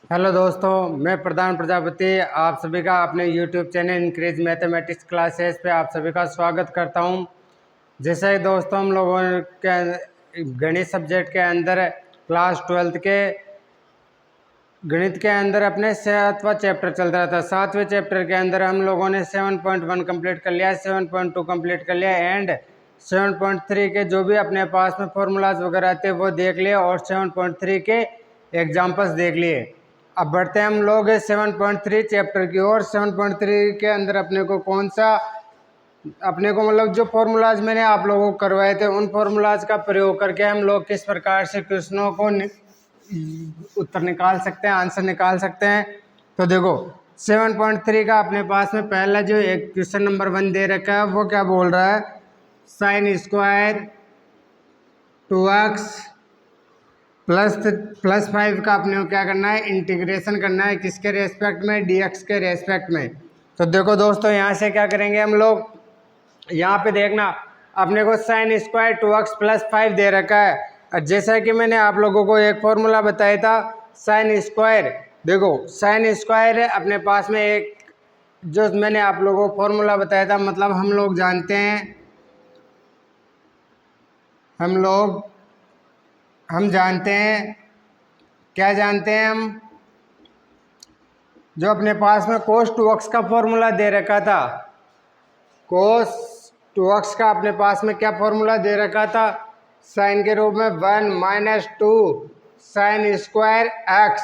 Hello दोस्तों, मैं प्रधान प्रजापति आप सभी का अपने YouTube channel increase mathematics classes पे आप सभी का स्वागत करता हूं। जैसे ही दोस्तों हम लोगों के गणित सब्जेक्ट के अंदर क्लास 12 के गणित के अंदर अपने 7वां चैप्टर चल रहा था। 7वें चैप्टर के अंदर हम लोगों ने 7.1 कंप्लीट कर लिया, 7.2 कंप्लीट कर लिया एंड 7.3 के जो भी अपने पास में फॉर्मूलाज वगैरह थे वो देख लिए और 7.3 के एग्जाम्पल्स देख लिए। अब बढ़ते हैं हम लोग 7.3 चैप्टर की ओर। 7.3 के अंदर अपने को मतलब जो फॉर्मूलाज मैंने आप लोगों को करवाए थे उन फॉर्मूलाज का प्रयोग करके हम लोग किस प्रकार से क्वेश्चनों को उत्तर निकाल सकते हैं, आंसर निकाल सकते हैं। तो देखो 7.3 का अपने पास में पहला जो एक क्वेश्चन नंबर 1 दे रखा है वो क्या बोल रहा है, साइन स्क्वायर 2x प्लस 5 का अपने को क्या करना है, इंटीग्रेशन करना है किसके रेस्पेक्ट में, dx के रेस्पेक्ट में। तो देखो दोस्तों यहाँ से क्या करेंगे हम लोग, यहाँ पे देखना अपने को साइन स्क्वायर 2x प्लस 5 दे रखा है। और जैसा कि मैंने आप लोगों को एक फॉर्मूला बताया था साइन स्क्वायर, देखो साइन स्क्वायर अपने पास में एक जो मैंने आप लोगों को फॉर्मूला बताया था, मतलब हम लोग जानते हैं, हम जानते हैं क्या जानते हैं हम, जो अपने पास में cos 2x का फॉर्मूला दे रखा था, cos 2x का अपने पास में क्या फॉर्मूला दे रखा था, साइन के रूप में 1 माइनस 2 साइन स्क्वायर x।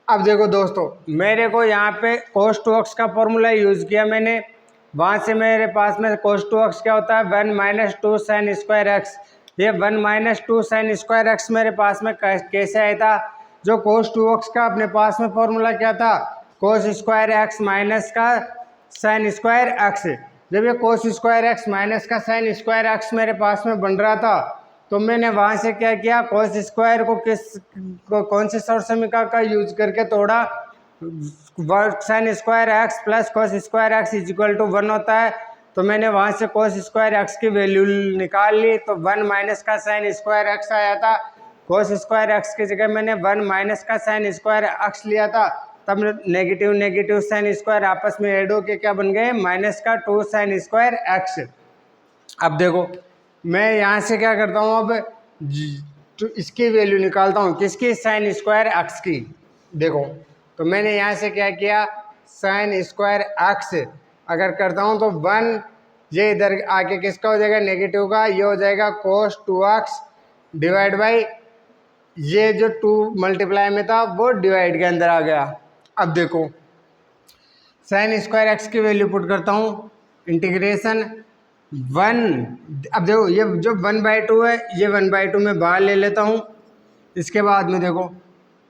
अब देखो दोस्तों मेरे को यहाँ पे cos 2x का फॉर्मूला यूज़ किया मैंने, वहाँ से मेरे पास में cos 2x क्या होता है 1 माइनस 2 साइन स्क्वायर x। ये 1 माइनस 2 साइन स्क्वायर x मेरे पास में कैसे आया था, जो cos 2x का अपने पास में फॉर्मूला क्या था, cos स्क्वायर x माइनस का साइन स्क्वायर x। जब ये cos स्क्वायर x माइनस का साइन स्क्वायर x मेरे पास में बन रहा था तो मैंने वहाँ से क्या किया, cos स्क्वायर को कौन से सोर्स समीकरण का यूज करके तोड़ा, sine square x plus cos square x is equal to 1 होता है। तो मैंने वहाँ से cos स्क्वायर x की वैल्यू निकाल ली, तो 1 माइनस का साइन स्क्वायर x आया था। cos स्क्वायर x की जगह मैंने 1 माइनस का साइन स्क्वायर x लिया था, तब नेगेटिव नेगेटिव साइन स्क्वायर आपस में ऐड होके क्या बन गए, माइनस का 2 साइन स्क्वायर x। अब देखो मैं यहाँ से क्या करता हूँ, अब तो इसकी वैल्यू निकालता हूँ किसकी, साइन स्क्वायर x की। देखो तो मैंने यहाँ से क्या किया, साइन स्क्वायर x अगर करता हूँ तो 1, ये इधर आके किसका हो जाएगा, नेगेटिव का, ये हो जाएगा cos 2x डिवाइड बाई ये जो 2 मल्टीप्लाई में था वो डिवाइड के अंदर आ गया। अब देखो साइन स्क्वायर x की वैल्यू पुट करता हूँ, इंटीग्रेशन 1, अब देखो ये जो 1/2 है ये 1/2 में बाहर ले लेता हूँ। इसके बाद में देखो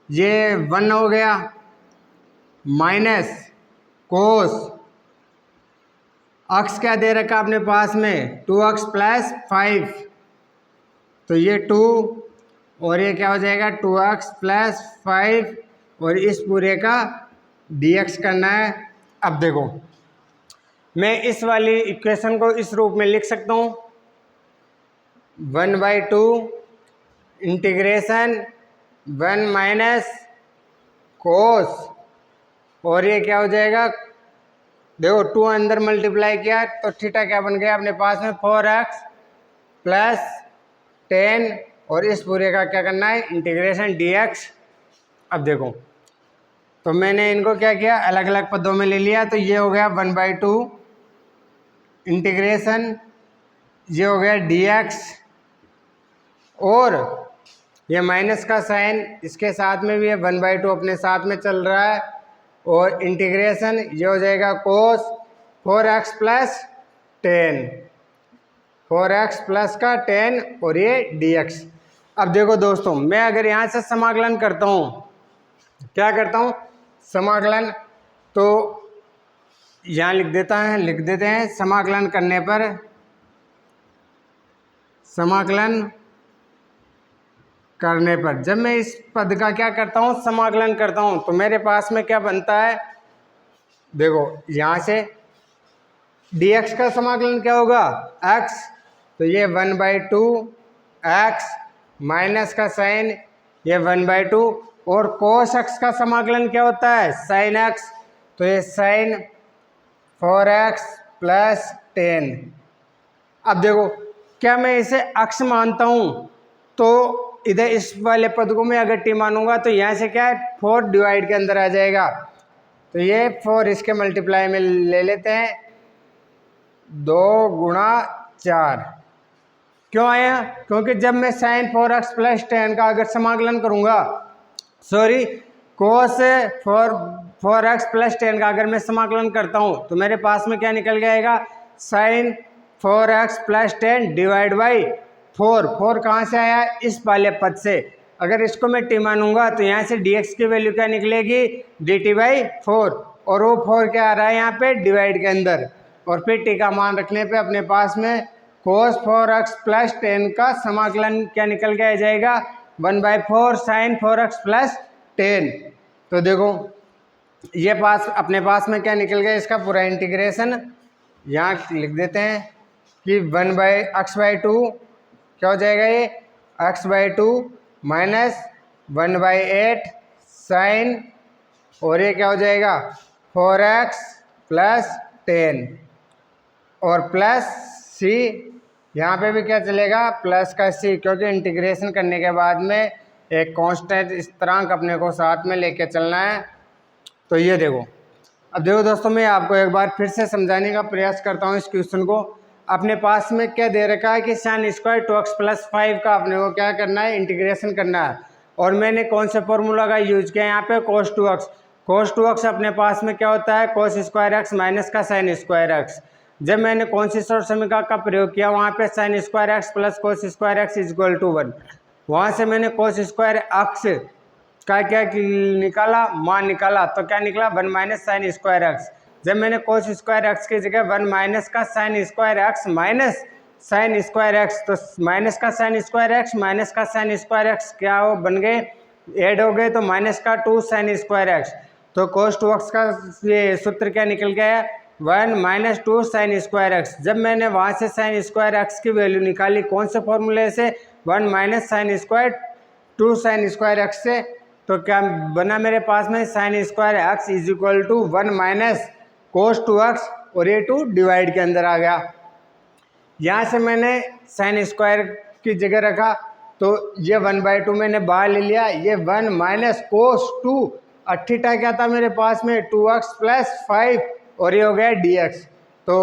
ये 1 हो गया माइनस कोस x क्या दे रखा अपने पास में 2x प्लस 5, तो ये 2 और ये क्या हो जाएगा 2x प्लस 5 और इस पूरे का dx करना है। अब देखो मैं इस वाली इक्वेशन को इस रूप में लिख सकता हूँ, 1/2 इंटीग्रेशन 1 माइनस कोस, और ये क्या हो जाएगा, देखो 2 अंदर मल्टीप्लाई किया तो थीटा क्या बन गया अपने पास में 4x प्लस 10 और इस पूरे का क्या करना है, इंटीग्रेशन dx। अब देखो तो मैंने इनको क्या किया, अलग अलग पदों में ले लिया, तो ये हो गया 1/2 इंटीग्रेशन, ये हो गया dx, और ये माइनस का साइन इसके साथ में भी है, 1/2 अपने साथ में चल रहा है, और इंटीग्रेशन ये हो जाएगा कोस 4x प्लस 10, 4x प्लस का 10 और ये dx। अब देखो दोस्तों मैं अगर यहाँ से समाकलन करता हूँ, क्या करता हूँ समाकलन, तो यहाँ लिख देते हैं समाकलन करने पर, समाकलन करने पर जब मैं इस पद का क्या करता हूँ, समाकलन करता हूँ, तो मेरे पास में क्या बनता है, देखो यहाँ से dx का समाकलन क्या होगा x, तो ये 1/2 x माइनस का साइन ये 1/2 और कोस एक्स का समाकलन क्या होता है, साइन एक्स। तो ये साइन 4x प्लस 10। अब देखो, क्या मैं इसे अक्ष मानता हूँ तो इधर इस वाले पद को मैं अगर टी मानूंगा तो यहाँ से क्या है 4 डिवाइड के अंदर आ जाएगा। तो ये 4 इसके मल्टीप्लाई में ले लेते हैं, 2 गुणा 4। क्यों आया, क्योंकि जब मैं साइन 4x प्लस 10 का अगर समाकलन करूंगा, सॉरी कोस 4x प्लस 10 का अगर मैं समाकलन करता हूं तो मेरे पास में क्या निकल जाएगा, sign 4x plus 10 divide by 4 कहाँ से आया, इस वाले पद से। अगर इसको मैं टी मानूंगा तो यहाँ से dx की वैल्यू क्या निकलेगी, dt बाई 4, और वो 4 क्या आ रहा है यहाँ पे डिवाइड के अंदर, और फिर टी का मान रखने पे अपने पास में cos 4x प्लस 10 का समाकलन क्या निकल के आ जाएगा, 1/4 साइन 4x प्लस 10। तो देखो ये पास अपने पास में क्या निकल गया, इसका पूरा इंटीग्रेशन यहाँ लिख देते हैं कि 1/x/2 क्या हो जाएगा, ये x/2 माइनस 1/8 साइन, और ये क्या हो जाएगा 4x प्लस 10, और प्लस सी, यहाँ पे भी क्या चलेगा प्लस का सी, क्योंकि इंटीग्रेशन करने के बाद में एक कांस्टेंट स्थिरांक अपने को साथ में लेके चलना है। तो ये देखो, अब देखो दोस्तों, मैं आपको एक बार फिर से समझाने का प्रयास करता हूँ इस क्वेश्चन को। अपने पास में क्या दे रखा है कि साइन स्क्वायर 2x प्लस 5 का अपने को क्या करना है, इंटीग्रेशन करना है, और मैंने कौन से फॉर्मूला का यूज किया यहाँ पे, cos 2x। cos 2x अपने पास में क्या होता है, cos स्क्वायर एक्स माइनस का साइन स्क्वायर एक्स। जब मैंने कौन सी शॉर्ट समीकरण का प्रयोग किया, वहाँ पे sine square x plus cos square x is equal to 1, वहाँ से मैंने कोस स्क्वायर एक्स का क्या निकाला, मान निकाला, तो क्या निकला 1 माइनस साइन स्क्वायर एक्स। जब मैंने कोस स्क्वायर एक्स की जगह 1 माइनस का sign square x minus sine square x, तो माइनस का साइन स्क्वायर एक्स माइनस का साइन स्क्वायर एक्स क्या हो बन गए, ऐड हो गए, तो माइनस का 2 साइन स्क्वायर एक्स। तो कोस 2x का ये सूत्र क्या निकल गया, 1 माइनस 2 साइन स्क्वायर एक्स। जब मैंने वहाँ से साइन स्क्वायर एक्स की वैल्यू निकाली, कौन से फॉर्मूले से, 1 minus sine square 2 sine square x से, तो क्या बना मेरे पास में sine square x is equal to 1 minus cos 2x, और ये 2 डिवाइड के अंदर आ गया। यहाँ से मैंने साइन स्क्वायर की जगह रखा, तो ये 1/2 मैंने बाहर ले लिया, ये 1 माइनस कोस 2, और थीटा क्या था मेरे पास में 2x प्लस 5, और ये हो गया dx। तो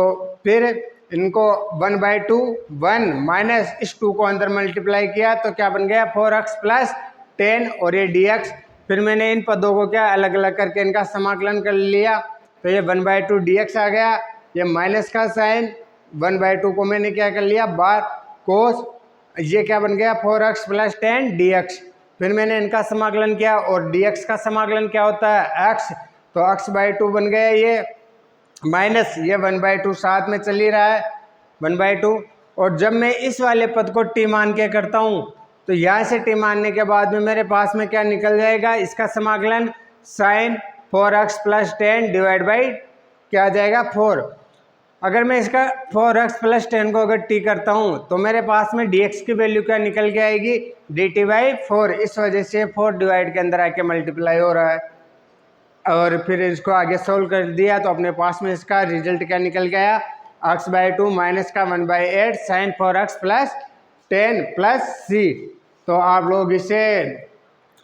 फिर इनको 1/2 1 माइनस इस 2 को अंदर मल्टीप्लाई किया, तो क्या बन गया 4x प्लस 10, और ये dx। फिर मैंने इन पदों को क्या अलग अलग करके इनका समाकलन कर लिया, तो ये 1/2 dx आ गया, ये माइनस का साइन 1/2 को मैंने क्या कर लिया बार कोस, ये क्या बन गया 4x प्लस 10 dx। फिर मैंने इनका समाकलन किया, और dx का समाकलन क्या होता है x, तो x/2 बन गया ये, माइनस ये 1/2 साथ में चल ही रहा है 1/2। और जब मैं इस वाले पद को टी मान के करता हूँ, तो यहाँ से टी मानने के बाद में मेरे पास में क्या निकल जाएगा, इसका समाकलन sign 4x plus 10 divide by क्या आ जाएगा 4। अगर मैं इसका 4x प्लस 10 को अगर टी करता हूँ, तो मेरे पास में dx की वैल्यू क्या निकल के आएगी, dt बाई 4। इस वजह से 4 डिवाइड के अंदर आके मल्टीप्लाई हो रहा है, और फिर इसको आगे सोल्व कर दिया, तो अपने पास में इसका रिजल्ट क्या निकल गया, x/2 माइनस का 1/8 sign 4x plus 10 plus c. तो आप लोग इसे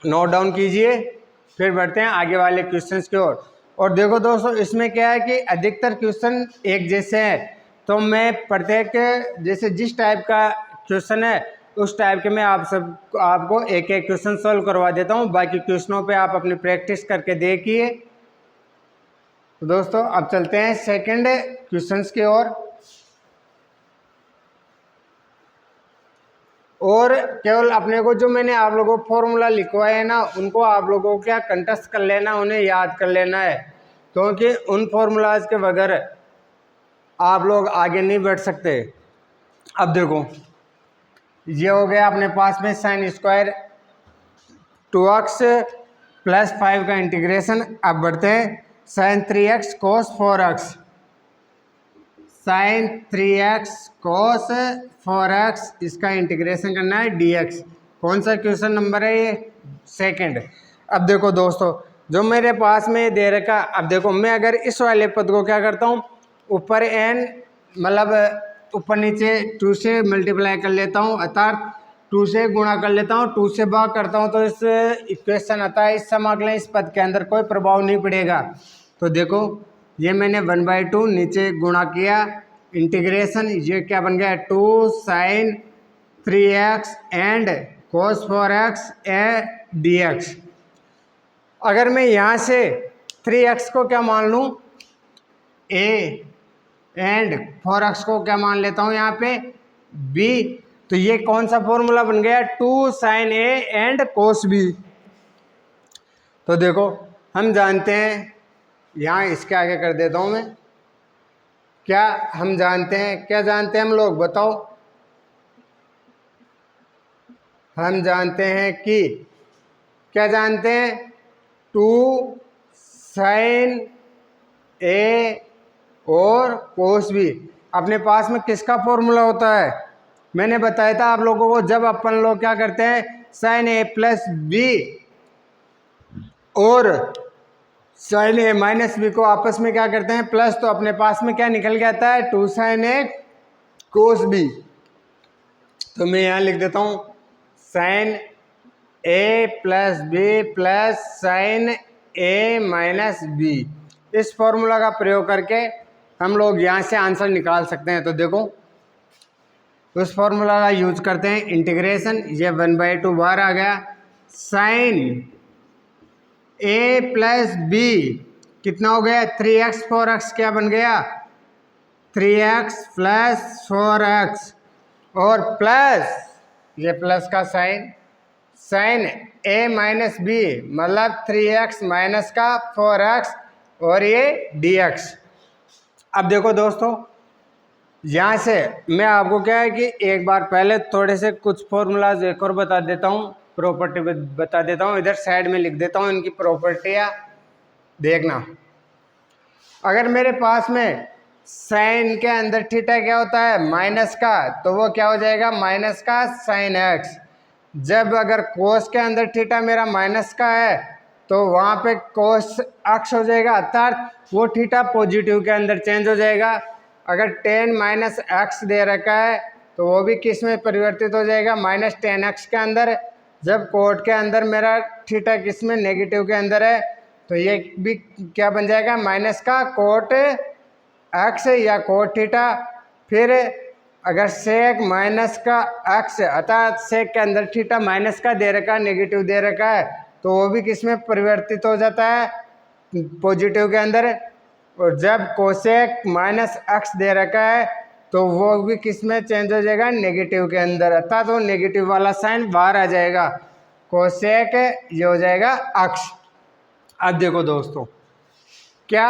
नोट डाउन कीजिए, फिर बढ़ते हैं आगे वाले क्वेश्चंस की ओर। और देखो दोस्तों, इसमें क्या है कि अधिकतर क्वेश्चन एक जैसे हैं, तो मैं प्रत्येक जैसे जिस टाइप का क्वेश्चन है उस टाइप के मैं आपको एक एक क्वेश्चन सॉल्व करवा देता हूँ, बाकी क्वेश्चनों पे आप अपनी प्रैक्टिस करके देखिए। तो दोस्तों अब चलते हैं सेकंड क्वेश्चंस की ओर, और केवल अपने को जो मैंने आप लोगों को फॉर्मूला लिखवाए है ना, उनको आप लोगों को क्या कंठस्थ कर लेना, उन्हें याद कर लेना है, क्योंकि उन फॉर्मूलाज के बगैर आप लोग आगे नहीं बढ़ सकते। अब देखो, ये हो गया अपने पास में साइन स्क्वायर 2x प्लस 5 का इंटीग्रेशन। अब बढ़ते हैं साइन 3x कोस 4x, साइन 3x कोस 4x इसका इंटीग्रेशन करना है dx। कौन सा क्वेश्चन नंबर है ये, सेकंड। अब देखो दोस्तों, जो मेरे पास में दे रखा, अब देखो मैं अगर इस वाले पद को क्या करता हूँ, ऊपर n मतलब ऊपर नीचे 2 से मल्टीप्लाई कर लेता हूँ, अर्थात 2 से गुणा कर लेता हूँ, 2 से भाग करता हूँ, तो इस इक्वेशन आता है, इस समाकलन इस पद के अंदर कोई प्रभाव नहीं पड़ेगा। तो देखो ये मैंने 1/2 नीचे गुणा किया, इंटीग्रेशन ये क्या बन गया, 2 sin 3x and cos 4x A dx। अगर मैं यहाँ से 3x को क्या मान लूँ, a एंड 4x को क्या मान लेता हूँ यहाँ पे b, तो ये कौन सा फॉर्मूला बन गया, 2 sin a and cos b। तो देखो हम जानते हैं, यहाँ इसके आगे कर देता हूँ मैं, क्या हम जानते हैं, क्या जानते हैं हम लोग बताओ, हम जानते हैं कि क्या जानते हैं, 2 sin a और cos b अपने पास में किसका फॉर्मूला होता है, मैंने बताया था आप लोगों को, जब अपन लोग क्या करते हैं sin a प्लस b और sin a माइनस बी को आपस में क्या करते हैं प्लस, तो अपने पास में क्या निकल के आता है 2 sin a cos b। तो मैं यहाँ लिख देता हूँ sin a plus B plus sin a minus B. इस फॉर्मूला का प्रयोग करके हम लोग यहाँ से आंसर निकाल सकते हैं। तो देखो उस फॉर्मूला का यूज करते हैं, इंटीग्रेशन ये 1/2 बाहर आ गया, sin a प्लस बी कितना हो गया 3x 4x क्या बन गया 3x प्लस 4x और प्लस ये प्लस का sine, sine a minus B मतलब 3x माइनस का 4x और ये dx। अब देखो दोस्तों यहाँ से मैं आपको क्या है कि एक बार पहले थोड़े से कुछ फॉर्मूलाज एक और बता देता हूँ, प्रॉपर्टी बता देता हूँ, इधर साइड में लिख देता हूँ इनकी प्रॉपर्टियाँ देखना। अगर मेरे पास में साइन के अंदर थीटा क्या होता है माइनस का, तो वो क्या हो जाएगा माइनस का साइन एक्स। जब अगर कोस के अंदर थीटा मेरा माइनस का है तो वहाँ पे कोस अक्ष हो जाएगा, अर्थात वो थीटा पॉजिटिव के अंदर चेंज हो जाएगा। अगर टेन माइनस एक्स दे रखा है तो वो भी किस में परिवर्तित हो जाएगा माइनस 10x के अंदर। जब कोट के अंदर मेरा थीटा किस में नेगेटिव के अंदर है तो ये भी क्या बन जाएगा माइनस का कोट एक्स या कोट थीटा। फिर अगर सेक माइनस का एक्स अर्थात सेक के अंदर थीटा माइनस का दे रखा है नेगेटिव दे रखा है तो वो भी किस में परिवर्तित हो जाता है पॉजिटिव के अंदर। और जब कोसेक माइनस एक्स दे रखा है तो वो भी किस में चेंज हो जाएगा नेगेटिव के अंदर, अर्थात वो नेगेटिव वाला साइन बाहर आ जाएगा, कोसेक ये हो जाएगा अक्ष। अब देखो दोस्तों क्या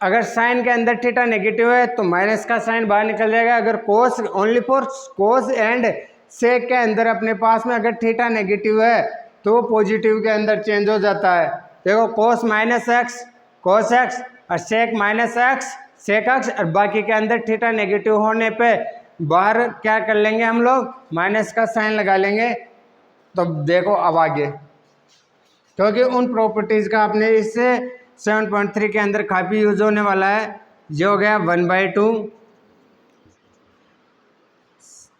अगर साइन के अंदर थीटा नेगेटिव है तो माइनस का साइन बाहर निकल जाएगा। अगर कोस ओनली फॉर कोस एंड सेक के अंदर अपने पास में अगर थीटा नेगेटिव है तो वो पॉजिटिव के अंदर चेंज हो जाता है। देखो cos minus x cos x और sec minus x sec x, और बाकी के अंदर थीटा नेगेटिव होने पे बाहर क्या कर लेंगे हम लोग माइनस का साइन लगा लेंगे। तो देखो अब आगे, क्योंकि उन प्रॉपर्टीज का अपने इससे 7.3 के अंदर काफ़ी यूज होने वाला है। जो हो गया 1/2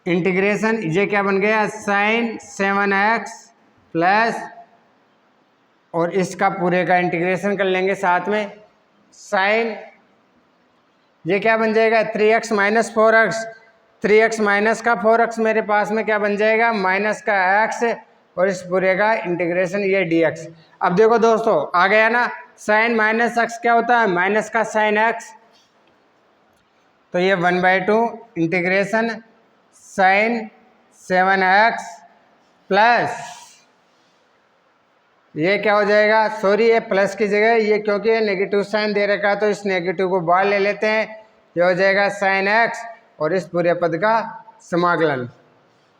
इंटीग्रेशन ये क्या बन गया साइन 7x प्लस, और इसका पूरे का इंटीग्रेशन कर लेंगे साथ में साइन ये क्या बन जाएगा 3x minus 4x, 3x minus का 4x मेरे पास में क्या बन जाएगा माइनस का x, और इस पूरे का इंटीग्रेशन ये dx। अब देखो दोस्तों आ गया ना, साइन माइनस एक्स क्या होता है माइनस का साइन एक्स, तो ये 1/2 इंटीग्रेशन साइन 7x प्लस ये क्या हो जाएगा, सॉरी ये प्लस की जगह ये क्योंकि ये नेगेटिव साइन दे रखा है तो इस नेगेटिव को बाहर ले लेते हैं, ये हो जाएगा साइन एक्स और इस पूरे पद का समाकलन।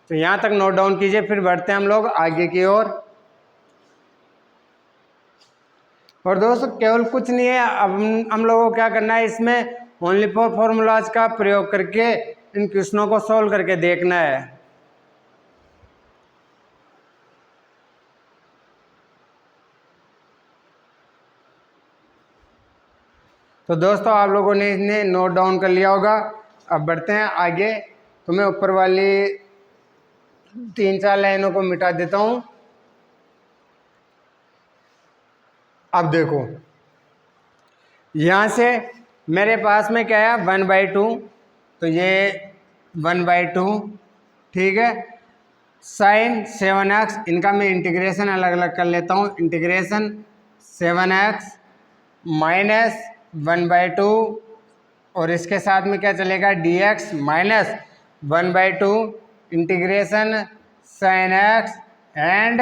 तो यहाँ तक नोट डाउन कीजिए, फिर बढ़ते हैं हम लोग आगे की ओर। और दोस्तों केवल कुछ नहीं है, अब हम लोगों को क्या करना है इसमें ओनली फॉर फॉर्मूलाज का प्रयोग करके इन क्वेश्चनों को सॉल्व करके देखना है। तो दोस्तों आप लोगों ने इन्हें नोट डाउन कर लिया होगा। अब बढ़ते हैं आगे। तो मैं ऊपर वाली 3-4 लाइनों को मिटा देता हूँ। अब देखो यहाँ से मेरे पास में क्या है 1/2, तो ये 1/2, ठीक है। साइन 7x, इनका मैं इंटीग्रेशन अलग अलग कर लेता हूँ। इंटीग्रेशन 7x माइनस 1/2 और इसके साथ में क्या चलेगा dx minus 1/2 integration sine x and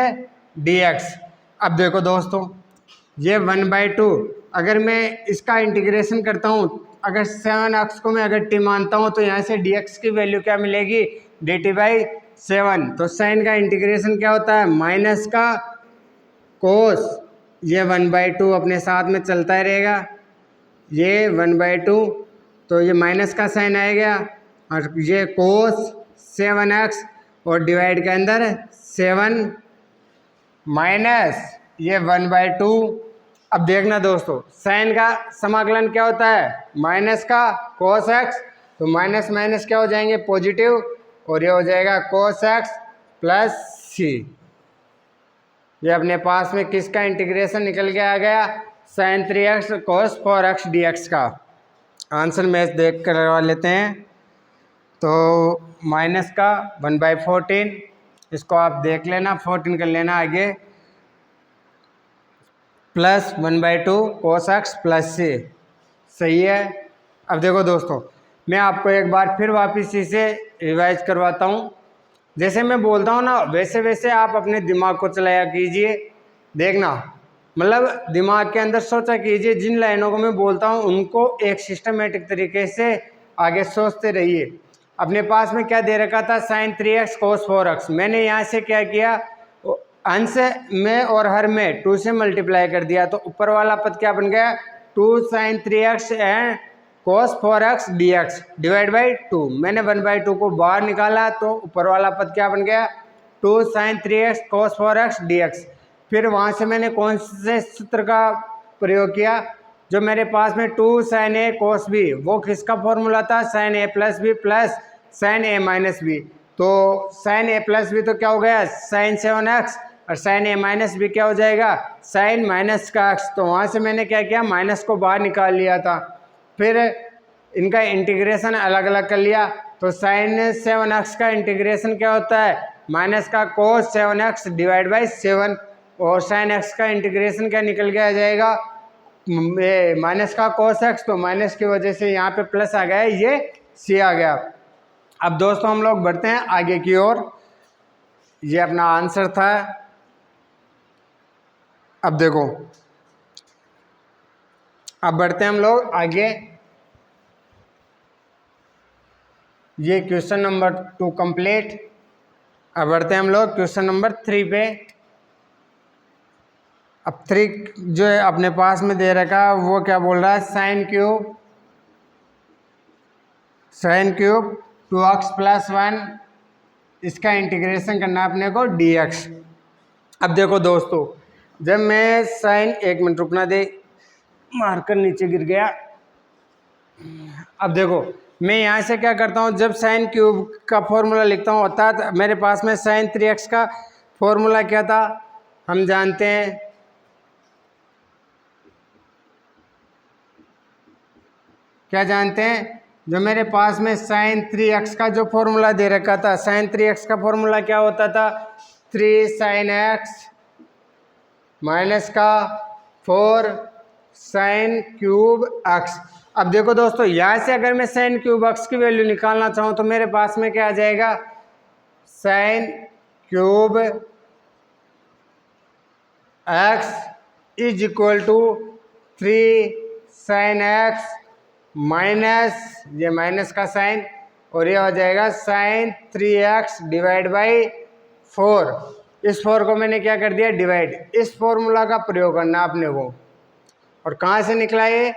dx। अब देखो दोस्तों ये 1/2 अगर मैं इसका इंटीग्रेशन करता हूँ, अगर 7x को मैं अगर t मानता हूँ तो यहाँ से dx की वैल्यू क्या मिलेगी dt/7। तो साइन का इंटीग्रेशन क्या होता है माइनस का कोस, ये 1/2 अपने साथ में चलता ही रहेगा, ये 1/2 तो ये माइनस का साइन आएगा और ये कोस 7x और डिवाइड के अंदर 7 माइनस ये 1/2। अब देखना दोस्तों साइन का समाकलन क्या होता है माइनस का कोस x, तो माइनस माइनस क्या हो जाएंगे पॉजिटिव और ये हो जाएगा कोस x प्लस c। ये अपने पास में किसका इंटीग्रेशन निकल के आ गया साइन 3x कोस 4x dx का। आंसर मैच देख करवा लेते हैं। तो माइनस का 1/14, इसको आप देख लेना 14 कर लेना आगे, प्लस 1/2 कोस x प्लस c, सही है। अब देखो दोस्तों मैं आपको एक बार फिर वापस इसे रिवाइज करवाता हूँ। जैसे मैं बोलता हूँ ना वैसे वैसे आप अपने दिमाग को चलाया कीजिए। देखना मतलब दिमाग के अंदर सोचा कीजिए, जिन लाइनों को मैं बोलता हूँ उनको एक सिस्टमेटिक तरीके से आगे सोचते रहिए। अपने पास में क्या दे रखा था साइन 3x कोस 4x, मैंने यहाँ से क्या किया अंश में और हर में 2 से मल्टीप्लाई कर दिया, तो ऊपर वाला पद क्या बन गया 2 sine 3x and cos 4x dx divide by 2। मैंने 1/2 को बाहर निकाला तो ऊपर वाला पद क्या बन गया 2 साइन 3x कोस 4x dx। फिर वहाँ से मैंने कौन से सूत्र का प्रयोग किया, जो मेरे पास में 2 साइन a कोस b, वो किसका फॉर्मूला था sine a plus B plus sine a minus B. तो साइन a प्लस बी तो क्या हो गया साइन 7x और साइन a माइनस बी क्या हो जाएगा साइन माइनस का x। तो वहाँ से मैंने क्या किया माइनस को बाहर निकाल लिया था, फिर इनका इंटीग्रेशन अलग अलग कर लिया। तो साइन 7x का इंटीग्रेशन क्या होता है माइनस का कोस 7x डिवाइड बाई 7 और साइन x का इंटीग्रेशन क्या निकल के आ जाएगा माइनस का कोस x, तो माइनस की वजह से यहाँ पे प्लस आ गया, ये c आ गया। अब दोस्तों हम लोग बढ़ते हैं आगे की ओर। ये अपना आंसर था। अब देखो अब बढ़ते हैं हम लोग आगे। ये क्वेश्चन नंबर 2 कंप्लीट। अब बढ़ते हैं हम लोग क्वेश्चन नंबर 3 पे। अब 3 जो है अपने पास में दे रखा है वो क्या बोल रहा है साइन क्यूब 2x प्लस 1, इसका इंटीग्रेशन करना है अपने को dx। अब देखो दोस्तों जब मैं साइन, एक मिनट रुकना दे, मार्कर नीचे गिर गया। अब देखो मैं यहाँ से क्या करता हूँ, जब साइन क्यूब का फॉर्मूला लिखता हूँ अर्थात मेरे पास में साइन 3x का फॉर्मूला क्या था हम जानते हैं, क्या जानते हैं, जो मेरे पास में साइन 3x का जो फॉर्मूला दे रखा था, साइन 3x का फॉर्मूला क्या होता था 3 साइन x माइनस का 4 साइन क्यूब x। अब देखो दोस्तों यहाँ से अगर मैं साइन क्यूब x की वैल्यू निकालना चाहूँ तो मेरे पास में क्या आ जाएगा sine cube x is equal to 3 sine x minus ये माइनस का साइन और ये हो जाएगा साइन 3x डिवाइड बाई 4। इस 4 को मैंने क्या कर दिया डिवाइड, इस फॉर्मूला का प्रयोग करना आपने को। और कहाँ से निकला ये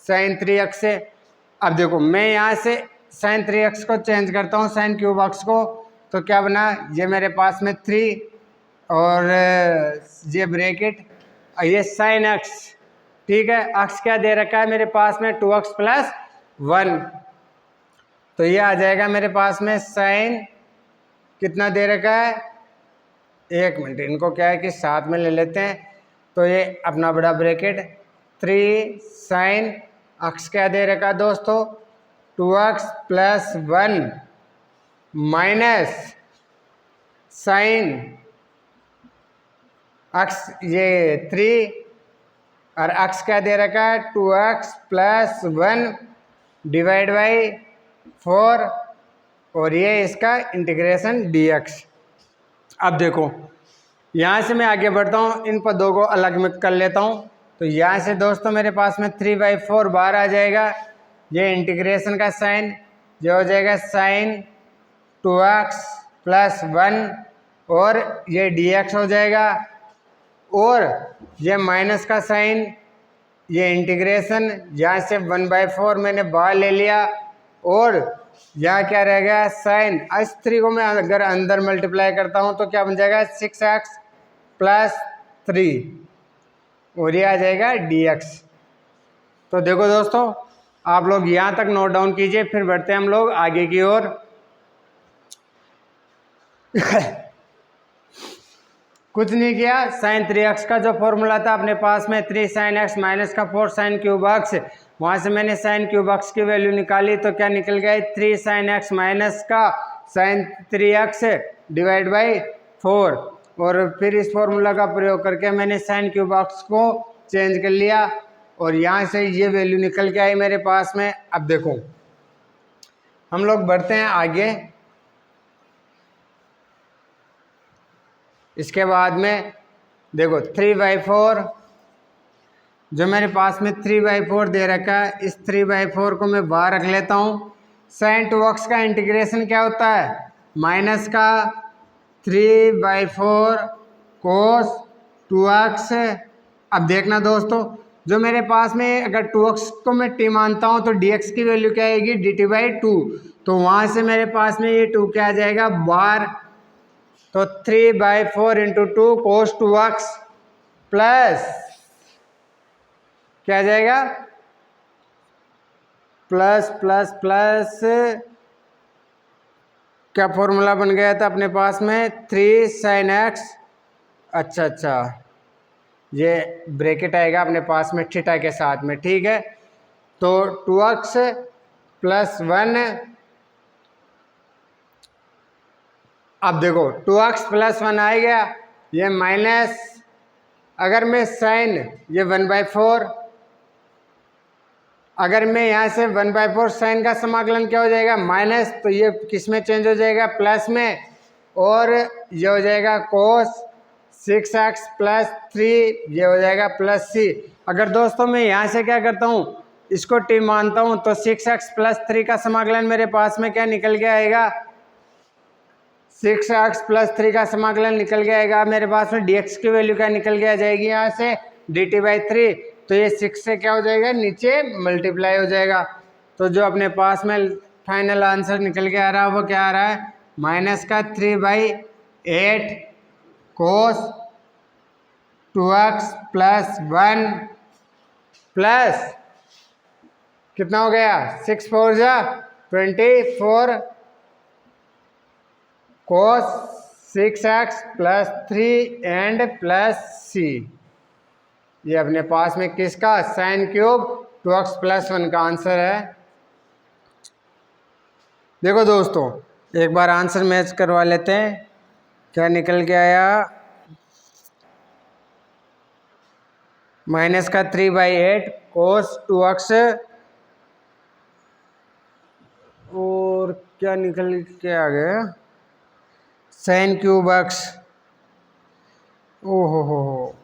साइन 3x से। अब देखो मैं यहाँ से साइन 3x को चेंज करता हूँ साइन क्यूब x को, तो क्या बना ये मेरे पास में 3 और ये ब्रैकेट, ये साइन x ठीक है। अक्स क्या दे रखा है मेरे पास में 2x + 1, तो ये आ जाएगा मेरे पास में साइन कितना दे रखा है, 1 मिनट इनको क्या है कि साथ में ले लेते हैं, तो ये अपना बड़ा ब्रैकेट 3 साइन अक्स क्या दे रखा है दोस्तों 2x + 1 माइनस साइन अक्स ये 3 और अक्स क्या दे रखा है 2x + 1 डिवाइड बाई 4 और ये इसका इंटीग्रेशन dx। अब देखो यहाँ से मैं आगे बढ़ता हूँ, इन पदों को अलग में कर लेता हूँ। तो यहाँ से दोस्तों मेरे पास में 3/4 बाहर आ जाएगा, ये इंटीग्रेशन का साइन जो हो जाएगा साइन 2x + 1 और ये dx हो जाएगा, और ये माइनस का साइन ये इंटीग्रेशन यहाँ से 1/4 मैंने बाहर ले लिया, और यहाँ क्या रह गया साइन इस 3 को मैं अगर अंदर मल्टीप्लाई करता हूँ तो क्या बन जाएगा 6x + 3 और ये आ जाएगा dx। तो देखो दोस्तों आप लोग यहाँ तक नोट डाउन कीजिए, फिर बढ़ते हैं हम लोग आगे की ओर। कुछ नहीं किया, साइन 3x का जो फॉर्मूला था अपने पास में 3 sin x माइनस का 4 sin क्यूब x, वहाँ से मैंने साइन क्यूब x की वैल्यू निकाली तो क्या निकल गई 3 sin x माइनस का साइन 3x डिवाइड बाई 4, और फिर इस फॉर्मूला का प्रयोग करके मैंने साइन क्यूब x को चेंज कर लिया और यहाँ से ये वैल्यू निकल के आई मेरे पास में। अब देखो हम लोग बढ़ते हैं आगे, इसके बाद में देखो 3/4 जो मेरे पास में 3/4 दे रखा है, इस 3/4 को मैं बाहर रख लेता हूँ। साइन 2x का इंटीग्रेशन क्या होता है माइनस का 3/4 कोस 2x। अब देखना दोस्तों जो मेरे पास में अगर 2x को मैं t मानता हूँ तो dx की वैल्यू क्या आएगी dt/2, तो वहाँ से मेरे पास में ये 2 क्या आ जाएगा बाहर, तो 3/4 × 2 cos 2x प्लस क्या आ जाएगा प्लस प्लस प्लस क्या फॉर्मूला बन गया था अपने पास में 3 sin x, अच्छा ये ब्रैकेट आएगा अपने पास में थीटा के साथ में, ठीक है। तो 2x + 1, अब देखो 2x + 1 आ गया, ये माइनस अगर मैं साइन ये 1/4, अगर मैं यहाँ से 1/4 साइन का समाकलन क्या हो जाएगा माइनस, तो ये किस में चेंज हो जाएगा प्लस में, और ये हो जाएगा कोस 6x + 3 ये हो जाएगा +c। अगर दोस्तों मैं यहाँ से क्या करता हूँ इसको t मानता हूँ तो 6x + 3 का समाकलन मेरे पास में क्या निकल के आएगा 6x + 3 का समाकलन निकल के आएगा मेरे पास में, dx की वैल्यू क्या निकल के आ जाएगी यहाँ से dt/3, तो ये 6 से क्या हो जाएगा नीचे मल्टीप्लाई हो जाएगा। तो जो अपने पास में फाइनल आंसर निकल के आ रहा है वो क्या आ रहा है माइनस का 3/8 कोस 2x + 1 प्लस कितना हो गया 6 4 जा 24 cos 6x + 3 एंड +c। ये अपने पास में किसका साइन क्यूब 2x + 1 का आंसर है। देखो दोस्तों एक बार आंसर मैच करवा लेते हैं, क्या निकल के आया माइनस का 3/8 cos 2x, और क्या निकल के आ गया साइन क्यूब x, ओहो हो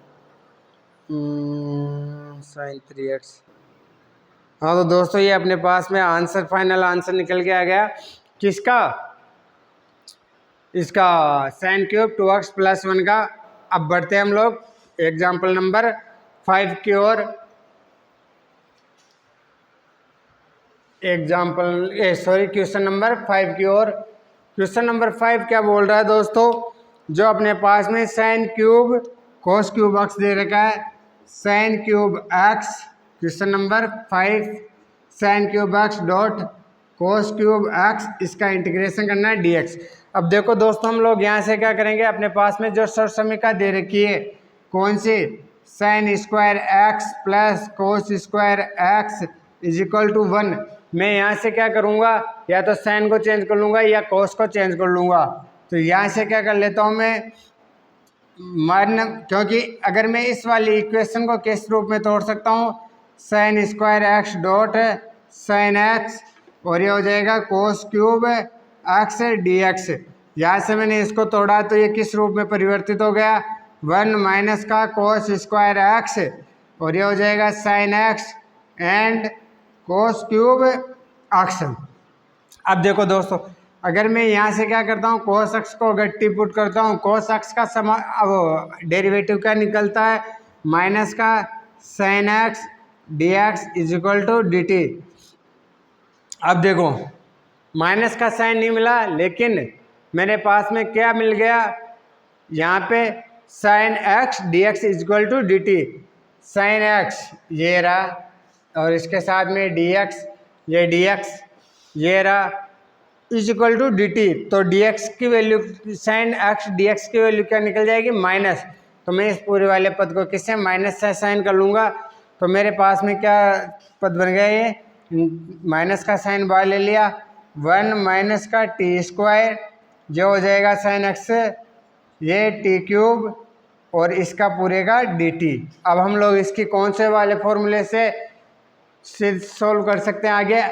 साइन 3x। हाँ तो दोस्तों ये अपने पास में आंसर फाइनल आंसर निकल के आ गया किसका, इसका साइन क्यूब 2x + 1 का। अब बढ़ते हैं हम लोग एग्जाम्पल नंबर 5 की ओर। क्वेश्चन नंबर 5 की ओर। क्वेश्चन नंबर 5 क्या बोल रहा है दोस्तों, जो अपने पास में sine cube cos cube x दे रखा है sine cube x, question number 5, sine cube x dot cos cube x, इसका इंटीग्रेशन करना है dx। अब देखो दोस्तों, हम लोग यहाँ से क्या करेंगे, अपने पास में जो सर्व समीकरण दे रखी है, कौन सी, sine square x plus cos square x is equal to 1। मैं यहाँ से क्या करूँगा, या तो साइन को चेंज कर लूँगा या कोस को चेंज कर लूँगा। तो यहाँ से क्या कर लेता हूँ मैं, क्योंकि अगर मैं इस वाली इक्वेशन को किस रूप में तोड़ सकता हूँ, sign square x dot sine x, और ये हो जाएगा cos cube x D x. यहाँ से मैंने इसको तोड़ा तो ये किस रूप में परिवर्तित हो गया, 1 माइनस का कोस स्क्वायर एक्स, और ये हो जाएगा sine x and cos cube x. अब देखो दोस्तों, अगर मैं यहाँ से क्या करता हूँ, कोस एक्स को अगर टी पुट करता हूँ, कोस एक्स का डेरिवेटिव क्या निकलता है, माइनस का sine X D X is equal to D T. अब देखो, माइनस का साइन नहीं मिला, लेकिन मेरे पास में क्या मिल गया, यहाँ पे sine X D X is equal to D T. Sine X ये रहा, और इसके साथ में डी एक्स, ये डी एक्स ये रहा, is equal to D T. तो डी एक्स की value, sine X D X की वैल्यू क्या निकल जाएगी, माइनस। तो मैं इस पूरे वाले पद को किससे, माइनस से साइन कर लूँगा, तो मेरे पास में क्या पद बन गया, ये माइनस का साइन बाहर ले लिया, 1 माइनस का टी स्क्वायर, जो हो जाएगा साइन एक्स, ये टी क्यूब, और इसका पूरे का डी टी। अब हम लोग इसकी कौन से वाले फॉर्मूले से सोल्व कर सकते हैं आगे,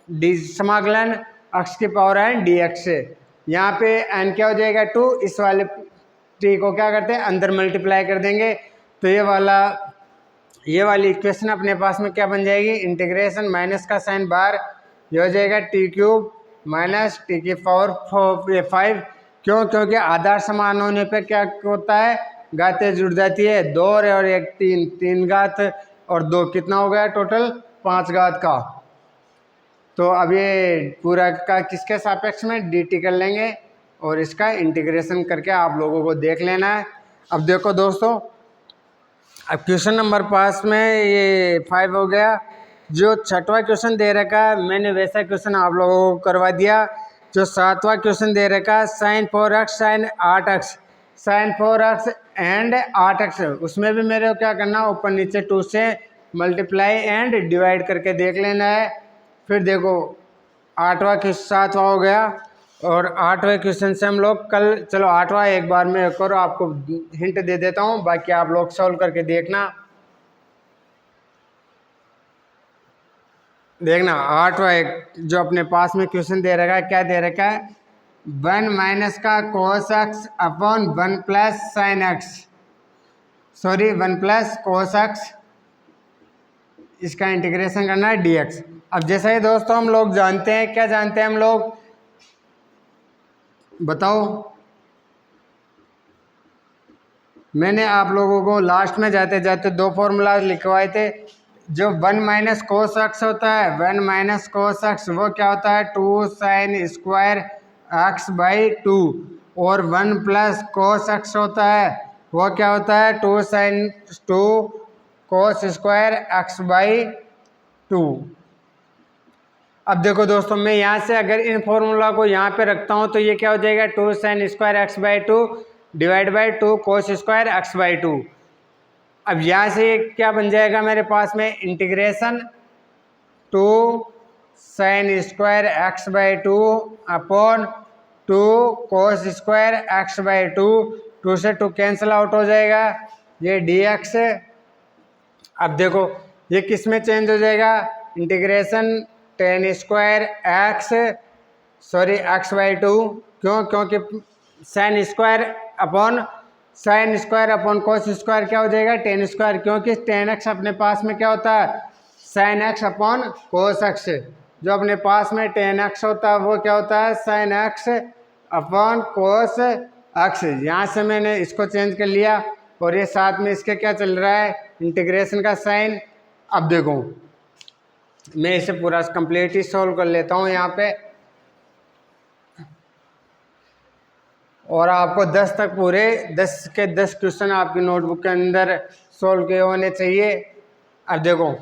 डी समाकलन एक्स की पावर एन डी एक्स से। यहाँ पे एन क्या हो जाएगा 2, इस वाले टी को क्या करते हैं, अंदर मल्टीप्लाई कर देंगे, तो ये वाली इक्वेशन अपने पास में क्या बन जाएगी, इंटीग्रेशन माइनस का साइन बार, ये हो जाएगा टी क्यूब माइनस टी की पावर 5। क्यों, क्योंकि आधार समान होने पे क्या होता है, घातें जुड़ जाती है, 2 और 1 3, 3 घात और 2 कितना हो गया टोटल 5 घात का। तो अब ये पूरा का किसके सापेक्ष में dt कर लेंगे, और इसका इंटीग्रेशन करके आप लोगों को देख लेना है। अब देखो दोस्तों, अब क्वेश्चन नंबर 5 में ये 5 हो गया। जो 6वां क्वेश्चन दे रखा है, मैंने वैसा क्वेश्चन आप लोगों को करवा दिया। जो 7वां क्वेश्चन दे रखा है, sign 4x sign 8x, sign 4x and 8x, उसमें भी मेरे को क्या करना, ऊपर नीचे 2 से मल्टीप्लाई एंड डिवाइड करके देख लेना है। फिर देखो 7वां हो गया, और 8वें क्वेश्चन से हम लोग कल, चलो 8वां एक बार में करो, आपको हिंट दे देता हूँ, बाकी आप लोग सॉल्व करके देखना। 8वां एक जो अपने पास में क्वेश्चन दे रखा है, क्या दे रखा है, 1 माइनस का cos x upon 1 plus sine x, sorry 1 plus cos x, इसका इंटीग्रेशन करना है dx। अब जैसा ही दोस्तों हम लोग जानते हैं, क्या जानते हैं हम लोग, बताओ, मैंने आप लोगों को लास्ट में जाते जाते 2 फॉर्मूला लिखवाए थे। जो 1 माइनस कोस एक्स होता है, 1 माइनस कोस एक्स वो क्या होता है, 2 साइन स्क्वायर एक्स बाई 2, और 1 प्लस कोस एक्स होता है वो क्या होता है, 2 sine 2 cos square X by 2। अब देखो दोस्तों, मैं यहाँ से अगर इन फॉर्मूला को यहाँ पे रखता हूँ, तो ये क्या हो जाएगा, 2 sine square X by 2 divide by 2 cos square X by 2। अब यहाँ से ये क्या बन जाएगा मेरे पास में, integration 2 sine square X by 2 upon 2 cos square X by 2, 2 से 2 कैंसिल आउट हो जाएगा, ये dx। अब देखो ये किस में चेंज हो जाएगा, integration ten square x, sorry x by 2, क्यों, क्योंकि sine square upon cos square क्या हो जाएगा, टेन स्क्वायर, क्योंकि टेन एक्स अपने पास में क्या होता है, sine x upon cos x. जो अपने पास में टेन एक्स होता है वो क्या होता है, sine x upon cos x. यहाँ से मैंने इसको चेंज कर लिया, और ये साथ में इसके क्या चल रहा है, इंटीग्रेशन का साइन। अब देखो मैं इसे पूरा कंप्लीट ही सॉल्व कर लेता हूँ यहाँ पे, और आपको 10 तक पूरे 10 के 10 क्वेश्चन आपकी नोटबुक के अंदर सोल्व किए होने चाहिए। अब देखो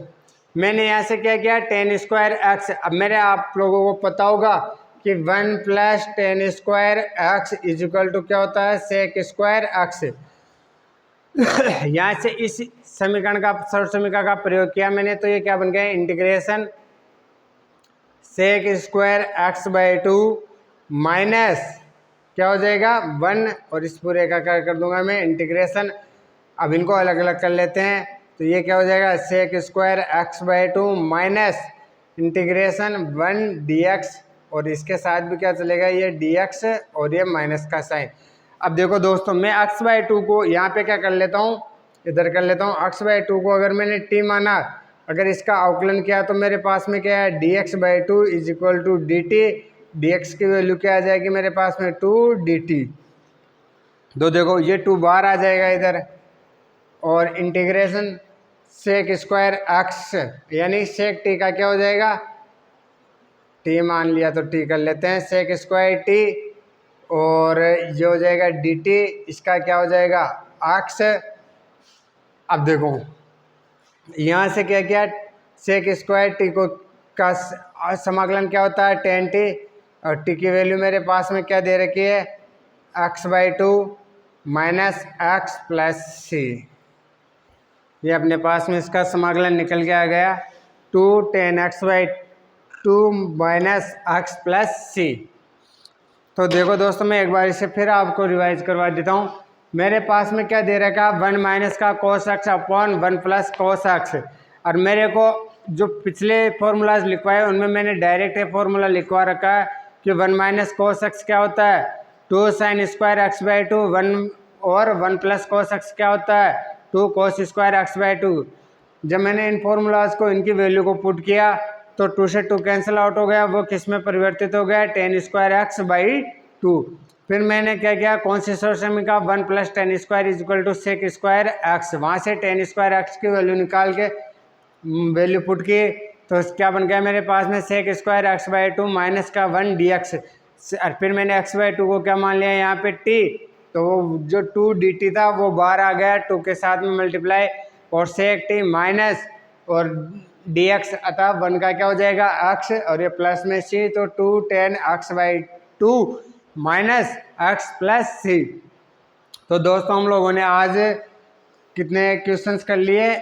मैंने यहाँ से क्या किया, टेन स्क्वायर एक्स। अब मेरे आप लोगों को पता होगा कि 1 + tan square X is equal to क्या होता है, सेक स्क्वायर एक्स। यहाँ से इस समीकरण का सर्व समीकरण का प्रयोग किया मैंने, तो ये क्या बन गया, integration sec square X by 2 minus क्या हो जाएगा 1, और इस पूरे का क्या कर दूंगा मैं, इंटीग्रेशन। अब इनको अलग अलग कर लेते हैं, तो ये क्या हो जाएगा, sec square X by 2 minus integration 1 dx, और इसके साथ भी क्या चलेगा, ये dx और ये माइनस का साइन। अब देखो दोस्तों, मैं x बाई 2 को यहाँ पे क्या कर लेता हूँ, इधर कर लेता हूँ। x बाई 2 को अगर मैंने t माना, अगर इसका अवकलन किया तो मेरे पास में क्या है, dx by 2 is equal to dt। dx की वैल्यू क्या आ जाएगी मेरे पास में, 2 dt। तो देखो ये 2 बाहर आ जाएगा इधर, और इंटीग्रेशन सेक स्क्वायर एक्स यानी सेक टी का क्या हो जाएगा, टी मान लिया तो टी कर लेते हैं, सेक स्क्वायर टी, और ये हो जाएगा डी टी, इसका क्या हो जाएगा एक्स। अब देखो यहाँ से क्या किया, सेक स्क्वायर टी को का समाकलन क्या होता है, टेन टी, और टी की वैल्यू मेरे पास में क्या दे रखी है, x by 2 minus x plus c. ये अपने पास में इसका समाकलन निकल के आ गया, 2 tan x by 2 minus x plus c. तो देखो दोस्तों, मैं एक बार इसे फिर आपको रिवाइज करवा देता हूँ। मेरे पास में क्या दे रखा है, 1 माइनस का cos x upon 1 plus cos x, और मेरे को जो पिछले फॉर्मूलाज लिखवाए उनमें मैंने डायरेक्ट ये फॉर्मूला लिखवा रखा है कि 1 माइनस कोस एक्स क्या होता है, 2 साइन स्क्वायर एक्स बाई 2, 1 और 1 प्लस कोस एक्स क्या होता है, 2 कोस स्क्वायर एक्स बाई 2। जब मैंने इन फॉर्मूलाज को, इनकी वैल्यू को पुट किया तो 2 से 2 कैंसिल आउट हो गया, वो किस में परिवर्तित हो गया, टेन स्क्वायर एक्स बाई 2। फिर मैंने क्या किया, कौन सी सोर्स में का 1 + tan square is equal to sec square X, वहाँ से टेन स्क्वायर एक्स की वैल्यू निकाल के वैल्यू पुट की, तो क्या बन गया मेरे पास में, sec square X by 2 minus का 1 dx। और फिर मैंने एक्स बाई 2 को क्या मान लिया यहाँ पे t, तो वो जो 2 dt था वो बाहर आ गया, 2 के साथ में मल्टीप्लाई, और सेक t माइनस और dx, अतः 1 का क्या हो जाएगा x, और ये प्लस में c, तो 2 tan x by 2 minus x plus c. तो दोस्तों हम लोगों ने आज कितने क्वेश्चंस कर लिए,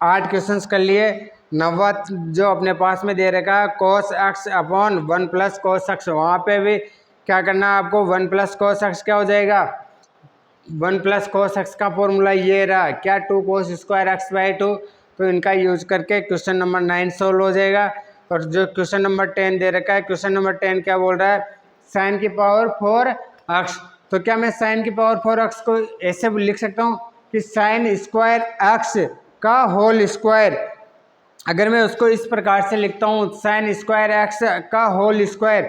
8 क्वेश्चंस कर लिए। 9वां जो अपने पास में दे रखा है cos x upon 1 plus cos x, वहाँ पे भी क्या करना है आपको, 1 प्लस कोस एक्स क्या हो जाएगा, 1 प्लस कोस एक्स का फॉर्मूला ये रहा क्या, 2 कोस स्क्वायर एक्स बाई 2। तो इनका यूज करके क्वेश्चन नंबर 9 सोल्व हो जाएगा। और जो क्वेश्चन नंबर 10 दे रखा है, क्वेश्चन नंबर 10 क्या बोल रहा है, साइन की पावर 4 एक्स। तो क्या मैं साइन की पावर 4 एक्स को ऐसे लिख सकता हूँ कि साइन स्क्वायर एक्स का होल स्क्वायर, अगर मैं उसको इस प्रकार से लिखता हूँ साइन स्क्वायर एक्स का होल स्क्वायर,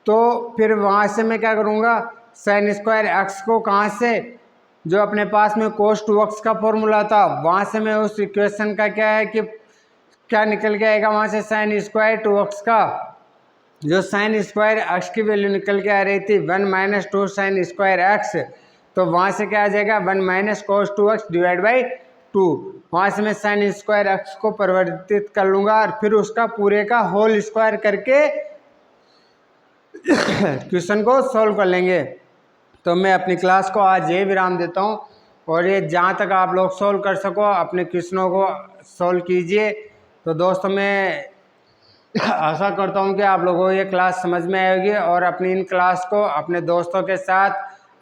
तो फिर वहाँ से मैं क्या करूँगा, साइन स्क्वायर एक्स को कहाँ से, जो अपने पास में कोस 2x का फॉर्मूला था वहाँ से मैं उस इक्वेशन का क्या है कि क्या निकल के आएगा, वहाँ से साइन स्क्वायर 2x का, जो साइन स्क्वायर एक्स की वैल्यू निकल के आ रही थी 1 माइनस 2 साइन स्क्वायर एक्स, तो वहाँ से क्या आ जाएगा 1 minus cos 2x divide by 2। वहाँ से मैं साइन स्क्वायर एक्स को परिवर्तित कर लूँगा और फिर उसका पूरे का होल स्क्वायर करके क्वेश्चन को सॉल्व कर लेंगे। तो मैं अपनी क्लास को आज ये विराम देता हूँ, और ये जहाँ तक आप लोग सॉल्व कर सको अपने क्वेश्चनों को सॉल्व कीजिए। तो दोस्तों मैं आशा करता हूँ कि आप लोगों को ये क्लास समझ में आएगी, और अपनी इन क्लास को अपने दोस्तों के साथ,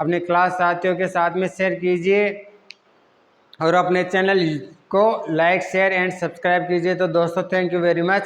अपने क्लास साथियों के साथ में शेयर कीजिए, और अपने चैनल को लाइक शेयर एंड सब्सक्राइब कीजिए। तो दोस्तों थैंक यू वेरी मच।